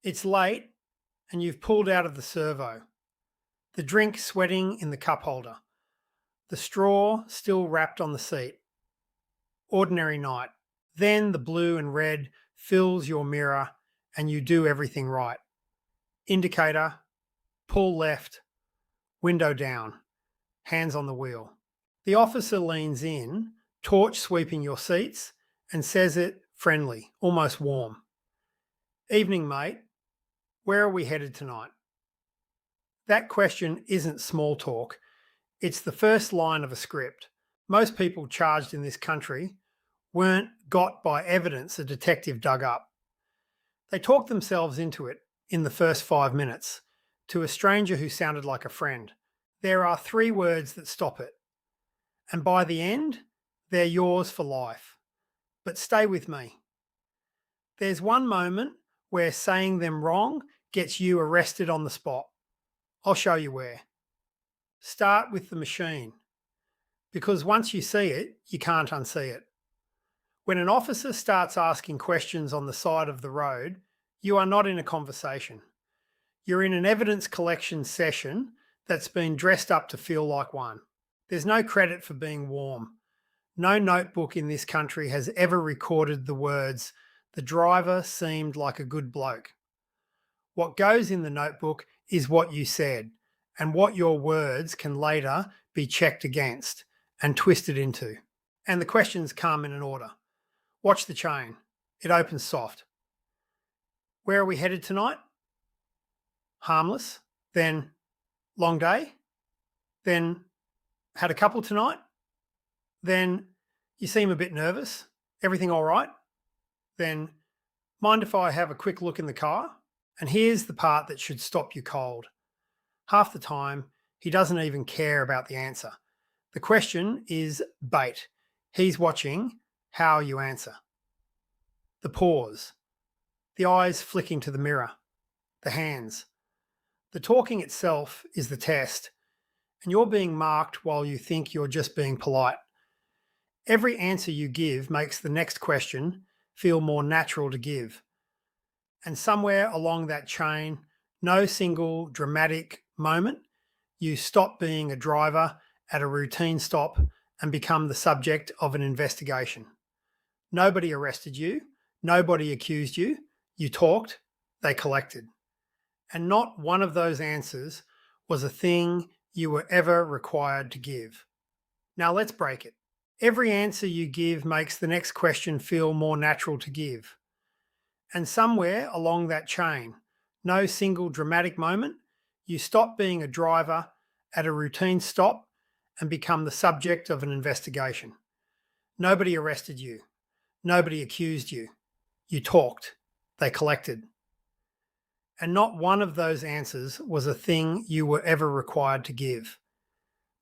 It's late and you've pulled out of the servo, the drink sweating in the cup holder, the straw still wrapped on the seat. Ordinary night. Then the blue and red fills your mirror and you do everything right. Indicator, pull left, window down, hands on the wheel. The officer leans in, torch sweeping your seats, and says it friendly, almost warm. Evening, mate. Where are we headed tonight? That question isn't small talk. It's the first line of a script. Most people charged in this country weren't got by evidence a detective dug up. They talked themselves into it in the first 5 minutes to a stranger who sounded like a friend. There are 3 words that stop it. And by the end, they're yours for life. But stay with me. There's one moment where saying them wrong gets you arrested on the spot. I'll show you where. Start with the machine, because once you see it, you can't unsee it. When an officer starts asking questions on the side of the road, you are not in a conversation. You're in an evidence collection session that's been dressed up to feel like one. There's no credit for being warm. No notebook in this country has ever recorded the words, "The driver seemed like a good bloke." What goes in the notebook is what you said, and what your words can later be checked against and twisted into. And the questions come in an order. Watch the chain. It opens soft. Where are we headed tonight? Harmless. Then long day. Then had a couple tonight. Then you seem a bit nervous. Everything all right? Then mind if I have a quick look in the car? And here's the part that should stop you cold. Half the time, he doesn't even care about the answer. The question is bait. He's watching how you answer. The pause. The eyes flicking to the mirror. The hands. The talking itself is the test, and you're being marked while you think you're just being polite. Every answer you give makes the next question feel more natural to give. And somewhere along that chain, no single dramatic moment, you stop being a driver at a routine stop and become the subject of an investigation. Nobody arrested you. Nobody accused you. You talked. They collected. And not one of those answers was a thing you were ever required to give. Now let's break it. Every answer you give makes the next question feel more natural to give. And somewhere along that chain, no single dramatic moment, you stop being a driver at a routine stop and become the subject of an investigation. Nobody arrested you. Nobody accused you. You talked. They collected. And not one of those answers was a thing you were ever required to give.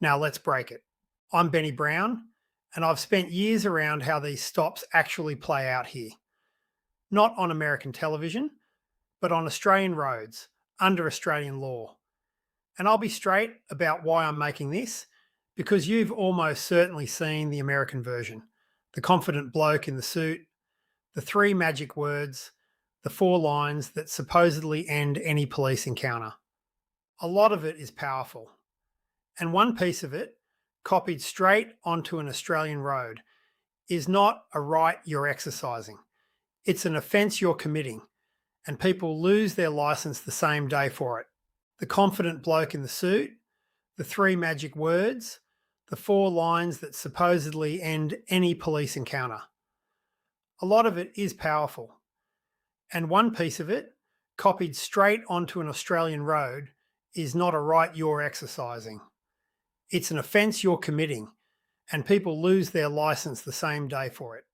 Now let's break it. I'm Benny Brown, and I've spent years around how these stops actually play out here. Not on American television, but on Australian roads, under Australian law. And I'll be straight about why I'm making this, because you've almost certainly seen the American version. The confident bloke in the suit, the 3 magic words, the 4 lines that supposedly end any police encounter. A lot of it is powerful. And one piece of it, copied straight onto an Australian road, is not a right you're exercising. It's an offence you're committing, and people lose their licence the same day for it. The confident bloke in the suit, the 3 magic words, the 4 lines that supposedly end any police encounter. A lot of it is powerful. And one piece of it, copied straight onto an Australian road, is not a right you're exercising. It's an offence you're committing, and people lose their licence the same day for it.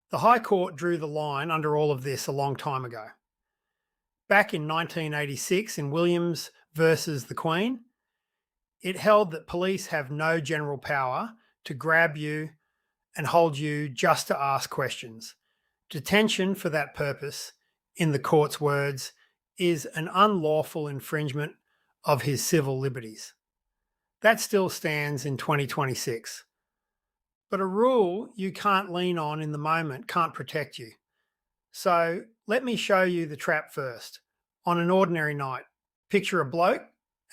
The High Court drew the line under all of this a long time ago. Back in 1986 in Williams versus the Queen, it held that police have no general power to grab you and hold you just to ask questions. Detention for that purpose, in the court's words, is an unlawful infringement of his civil liberties. That still stands in 2026. But a rule you can't lean on in the moment can't protect you. So let me show you the trap first. On an ordinary night, picture a bloke,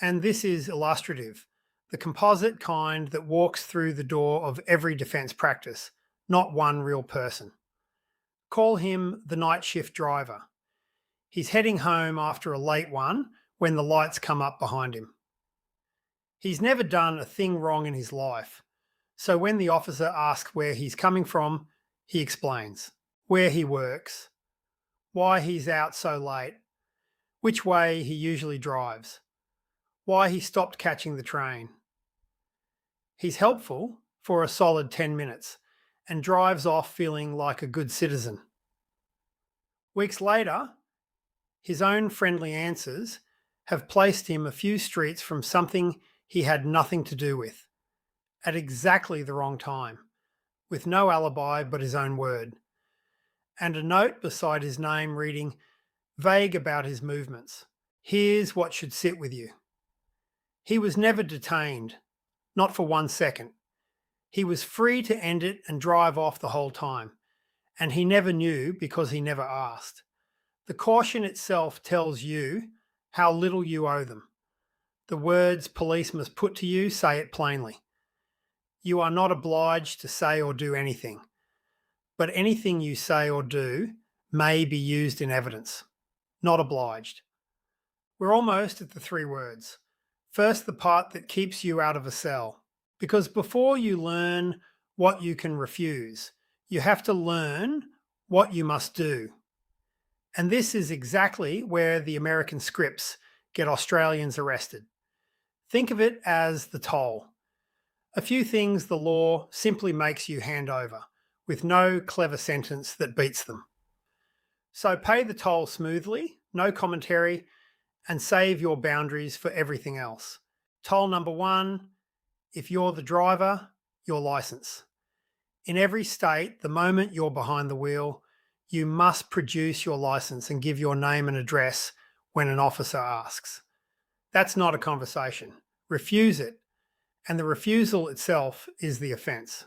and this is illustrative, the composite kind that walks through the door of every defence practice, not one real person. Call him the night shift driver. He's heading home after a late one when the lights come up behind him. He's never done a thing wrong in his life, so when the officer asks where he's coming from, he explains where he works, why he's out so late, which way he usually drives, why he stopped catching the train. He's helpful for a solid 10 minutes and drives off feeling like a good citizen. Weeks later, his own friendly answers have placed him a few streets from something he had nothing to do with, at exactly the wrong time, with no alibi but his own word, and a note beside his name reading, vague about his movements. Here's what should sit with you. He was never detained, not for 1 second. He was free to end it and drive off the whole time, and he never knew because he never asked. The caution itself tells you how little you owe them. The words police must put to you say it plainly. You are not obliged to say or do anything, but anything you say or do may be used in evidence. Not obliged. We're almost at the 3 words. First, the part that keeps you out of a cell. Because before you learn what you can refuse, you have to learn what you must do. And this is exactly where the American scripts get Australians arrested. Think of it as the toll. A few things the law simply makes you hand over, with no clever sentence that beats them. So pay the toll smoothly, no commentary, and save your boundaries for everything else. Toll number 1, if you're the driver, your license. In every state, the moment you're behind the wheel, you must produce your license and give your name and address when an officer asks. That's not a conversation. Refuse it, and the refusal itself is the offence.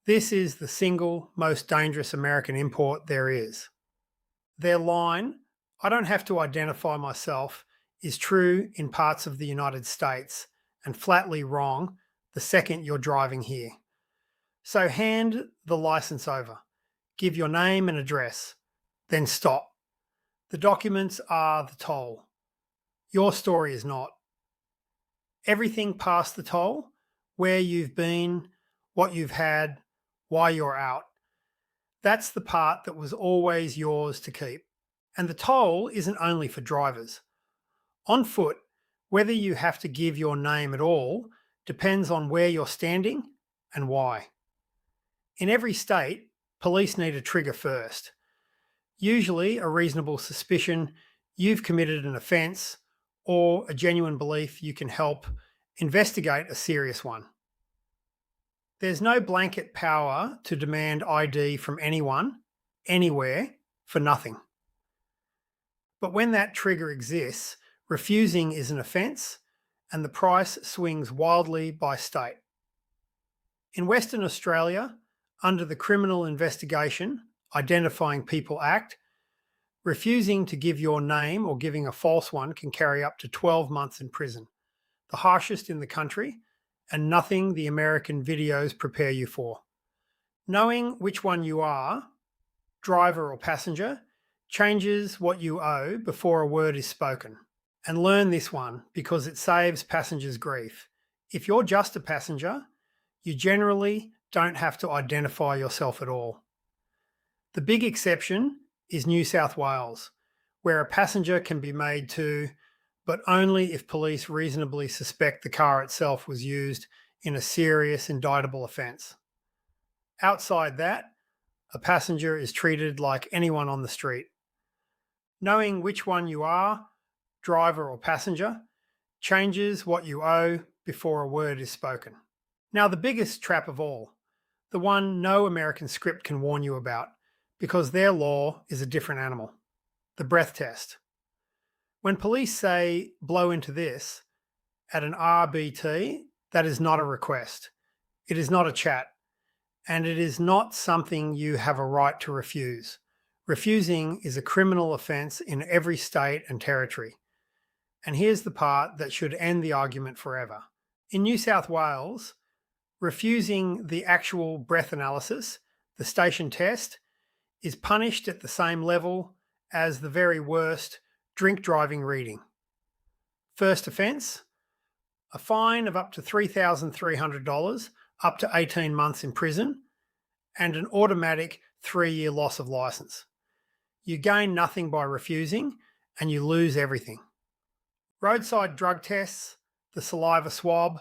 This is the single most dangerous American import there is. Their line, I don't have to identify myself, is true in parts of the United States and flatly wrong the second you're driving here. So hand the license over, give your name and address, then stop. The documents are the toll. Your story is not. Everything past the toll, where you've been, what you've had, why you're out, that's the part that was always yours to keep. And the toll isn't only for drivers. On foot, whether you have to give your name at all depends on where you're standing and why. In every state, police need a trigger first. Usually a reasonable suspicion you've committed an offence or a genuine belief you can help investigate a serious one. There's no blanket power to demand ID from anyone, anywhere, for nothing. But when that trigger exists, refusing is an offence and the price swings wildly by state. In Western Australia, under the Criminal Investigation Identifying People Act, refusing to give your name or giving a false one can carry up to 12 months in prison, the harshest in the country, and nothing the American videos prepare you for. Knowing which one you are, driver or passenger, changes what you owe before a word is spoken. And learn this one because it saves passengers grief. If you're just a passenger, you generally don't have to identify yourself at all. The big exception is New South Wales, where a passenger can be made to, but only if police reasonably suspect the car itself was used in a serious indictable offence. Outside that, a passenger is treated like anyone on the street. Knowing which one you are, driver or passenger, changes what you owe before a word is spoken. Now the biggest trap of all, the one no American script can warn you about, because their law is a different animal, the breath test. When police say, blow into this, at an RBT, that is not a request. It is not a chat. And it is not something you have a right to refuse. Refusing is a criminal offence in every state and territory. And here's the part that should end the argument forever. In New South Wales, refusing the actual breath analysis, the station test, is punished at the same level as the very worst drink driving reading. First offence, a fine of up to $3,300, up to 18 months in prison, and an automatic 3-year loss of licence. You gain nothing by refusing, and you lose everything. Roadside drug tests, the saliva swab,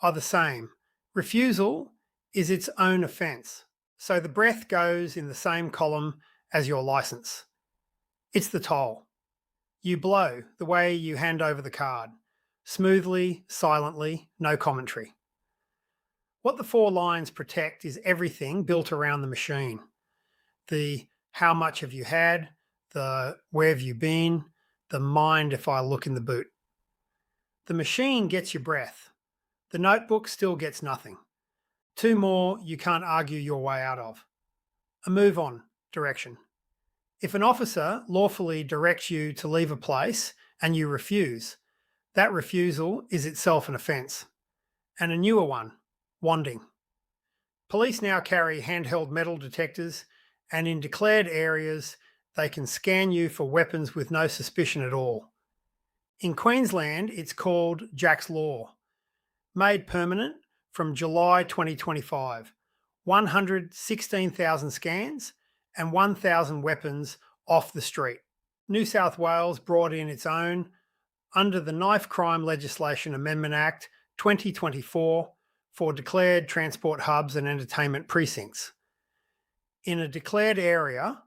are the same. Refusal is its own offence, so the breath goes in the same column as your licence. It's the toll. You blow the way you hand over the card. Smoothly, silently, no commentary. What the 4 lines protect is everything built around the machine. The how much have you had, the where have you been, the mind if I look in the boot. The machine gets your breath. The notebook still gets nothing. 2 more you can't argue your way out of. A move on direction. If an officer lawfully directs you to leave a place and you refuse, that refusal is itself an offence. And a newer one, wanding. Police now carry handheld metal detectors, and in declared areas, they can scan you for weapons with no suspicion at all. In Queensland, it's called Jack's Law. Made permanent from July 2025. 116,000 scans and 1,000 weapons off the street. New South Wales brought in its own under the Knife Crime Legislation Amendment Act 2024 for declared transport hubs and entertainment precincts. In a declared area,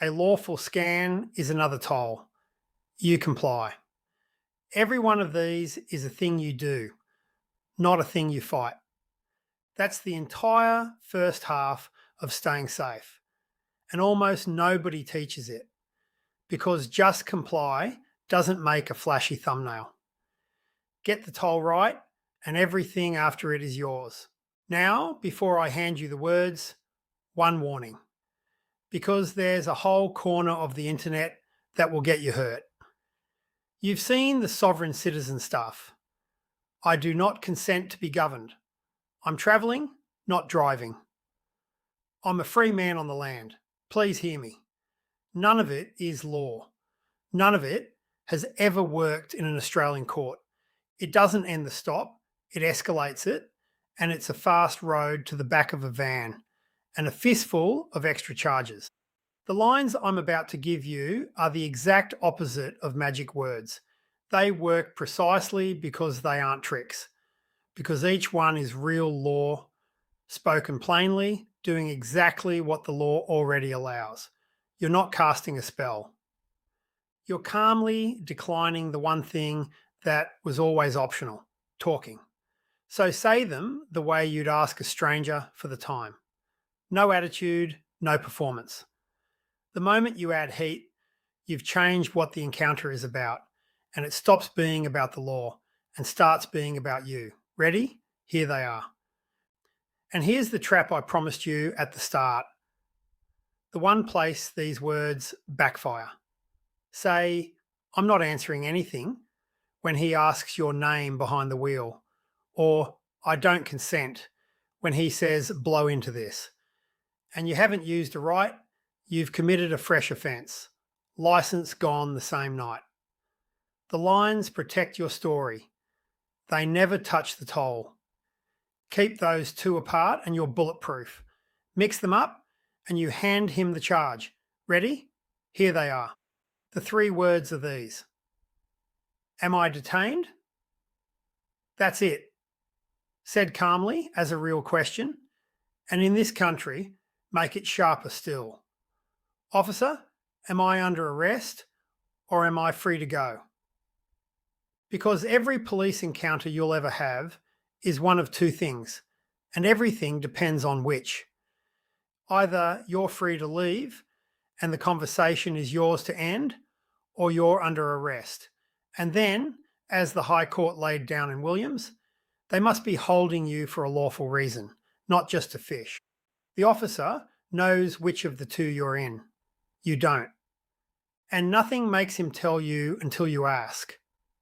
a lawful scan is another toll. You comply. Every one of these is a thing you do, not a thing you fight. That's the entire first half of staying safe. And almost nobody teaches it, because just comply doesn't make a flashy thumbnail. Get the toll right, and everything after it is yours. Now, before I hand you the words, one warning. Because there's a whole corner of the internet that will get you hurt. You've seen the sovereign citizen stuff. I do not consent to be governed. I'm travelling, not driving. I'm a free man on the land. Please hear me. None of it is law. None of it has ever worked in an Australian court. It doesn't end the stop, it escalates it, and it's a fast road to the back of a van and a fistful of extra charges. The lines I'm about to give you are the exact opposite of magic words. They work precisely because they aren't tricks, because each one is real law, spoken plainly, doing exactly what the law already allows. You're not casting a spell. You're calmly declining the one thing that was always optional, talking. So say them the way you'd ask a stranger for the time. No attitude, no performance. The moment you add heat, you've changed what the encounter is about, and it stops being about the law and starts being about you. Ready? Here they are. And here's the trap I promised you at the start. The one place these words backfire. Say, I'm not answering anything when he asks your name behind the wheel, or I don't consent when he says blow into this. And you haven't used a right, you've committed a fresh offence. Licence gone the same night. The lines protect your story. They never touch the toll. Keep those 2 apart and you're bulletproof. Mix them up and you hand him the charge. Ready? Here they are. The 3 words are these. Am I detained? That's it. Said calmly as a real question. And in this country, make it sharper still. Officer, am I under arrest or am I free to go? Because every police encounter you'll ever have is one of 2 things, and everything depends on which. Either you're free to leave and the conversation is yours to end, or you're under arrest. And then, as the High Court laid down in Williams, they must be holding you for a lawful reason, not just to fish. The officer knows which of the 2 you're in. You don't. And nothing makes him tell you until you ask.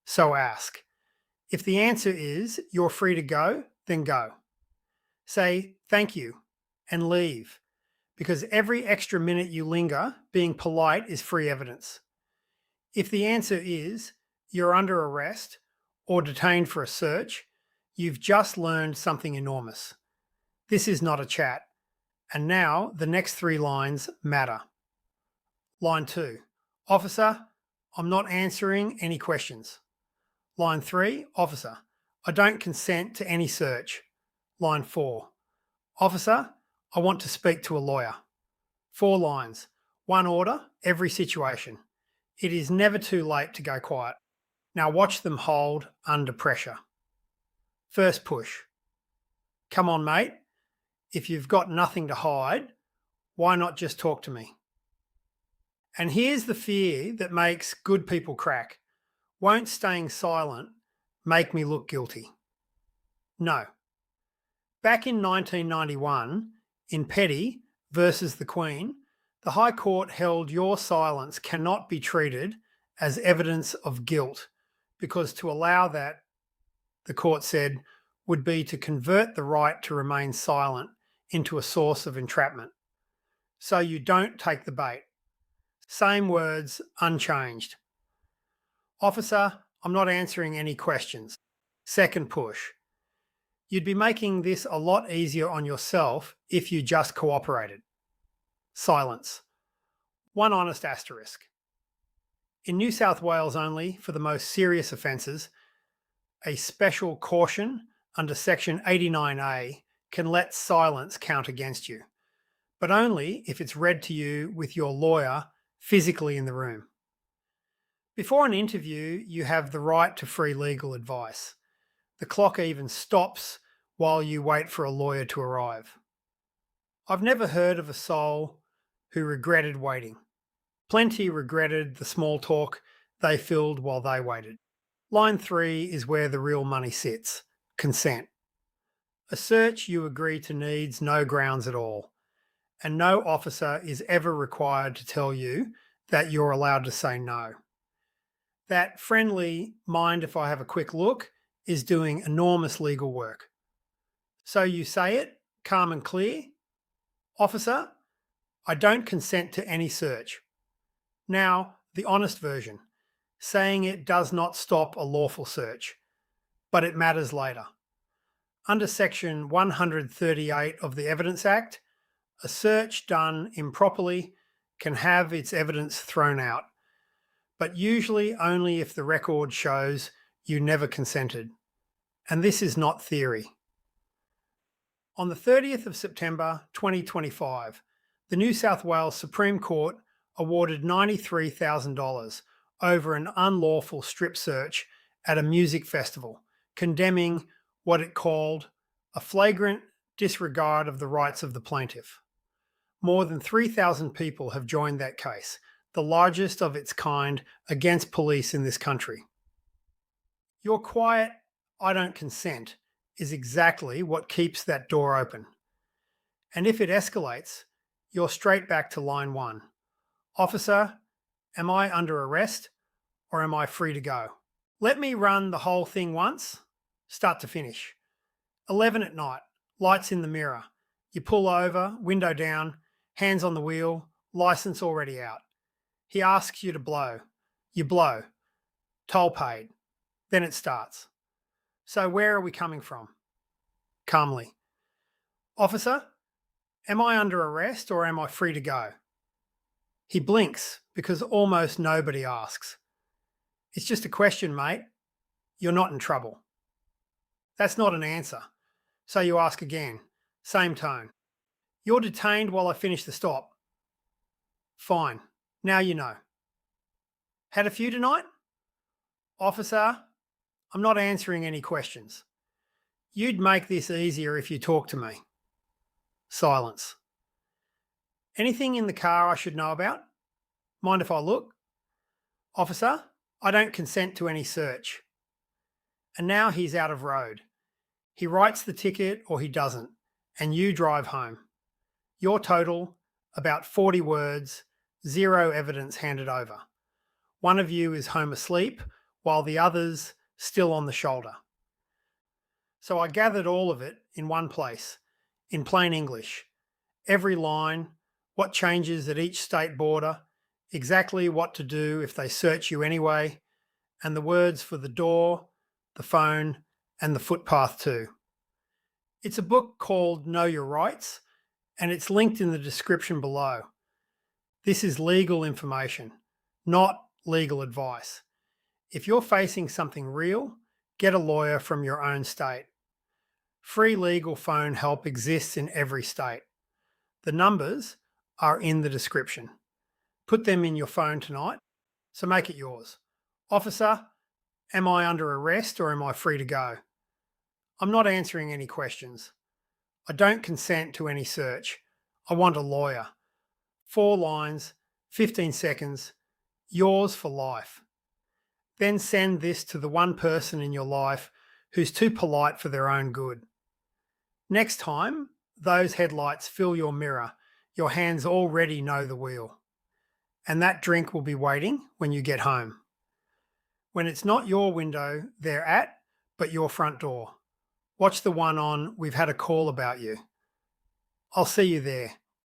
So ask. If the answer is you're free to go, then go. Say thank you and leave, because every extra minute you linger being polite is free evidence. If the answer is you're under arrest or detained for a search, you've just learned something enormous. This is not a chat. And now the next 3 lines matter. Line 2, Officer, I'm not answering any questions. Line 3, Officer, I don't consent to any search. Line 4, Officer, I want to speak to a lawyer. 4 lines, 1 order, every situation. It is never too late to go quiet. Now watch them hold under pressure. First push. Come on, mate. If you've got nothing to hide, why not just talk to me? And here's the fear that makes good people crack. Won't staying silent make me look guilty? No. Back in 1991, in Petty versus the Queen, the High Court held your silence cannot be treated as evidence of guilt, because to allow that, the court said, would be to convert the right to remain silent into a source of entrapment. So you don't take the bait. Same words, unchanged. Officer, I'm not answering any questions. Second push. You'd be making this a lot easier on yourself if you just cooperated. Silence. 1 honest asterisk. In New South Wales only, for the most serious offences, a special caution under Section 89A can let silence count against you, but only if it's read to you with your lawyer physically in the room. Before an interview, you have the right to free legal advice. The clock even stops while you wait for a lawyer to arrive. I've never heard of a soul who regretted waiting. Plenty regretted the small talk they filled while they waited. Line 3 is where the real money sits. Consent. A search you agree to needs no grounds at all, and no officer is ever required to tell you that you're allowed to say no. That friendly, mind if I have a quick look, is doing enormous legal work. So you say it, calm and clear. Officer, I don't consent to any search. Now, the honest version, saying it does not stop a lawful search, but it matters later. Under Section 138 of the Evidence Act, a search done improperly can have its evidence thrown out, but usually only if the record shows you never consented. And this is not theory. On the 30th of September 2025, the New South Wales Supreme Court awarded $93,000 over an unlawful strip search at a music festival, condemning what it called a flagrant disregard of the rights of the plaintiff. More than 3,000 people have joined that case, the largest of its kind against police in this country. Your quiet, I don't consent, is exactly what keeps that door open. And if it escalates, you're straight back to line 1. Officer, am I under arrest or am I free to go? Let me run the whole thing once, start to finish. 11 at night, lights in the mirror. You pull over, window down, hands on the wheel, license already out. He asks you to blow. You blow. Toll paid. Then it starts. So where are we coming from? Calmly. Officer, am I under arrest or am I free to go? He blinks because almost nobody asks. It's just a question, mate. You're not in trouble. That's not an answer. So you ask again. Same tone. You're detained while I finish the stop. Fine. Now you know. Had a few tonight? Officer, I'm not answering any questions. You'd make this easier if you talk to me. Silence. Anything in the car I should know about? Mind if I look? Officer, I don't consent to any search. And now he's out of road. He writes the ticket or he doesn't, and you drive home. Your total, about 40 words, Zero evidence handed over. One of you is home asleep, while the other's still on the shoulder. So I gathered all of it in one place, in plain English. Every line, what changes at each state border, exactly what to do if they search you anyway, and the words for the door, the phone, and the footpath too. It's a book called Know Your Rights, and it's linked in the description below. This is legal information, not legal advice. If you're facing something real, get a lawyer from your own state. Free legal phone help exists in every state. The numbers are in the description. Put them in your phone tonight, so make it yours. Officer, am I under arrest or am I free to go? I'm not answering any questions. I don't consent to any search. I want a lawyer. 4 lines, 15 seconds, yours for life. Then send this to the one person in your life who's too polite for their own good. Next time, those headlights fill your mirror, your hands already know the wheel. And that drink will be waiting when you get home. When it's not your window they're at, but your front door. Watch the one on "We've had a call about you." I'll see you there.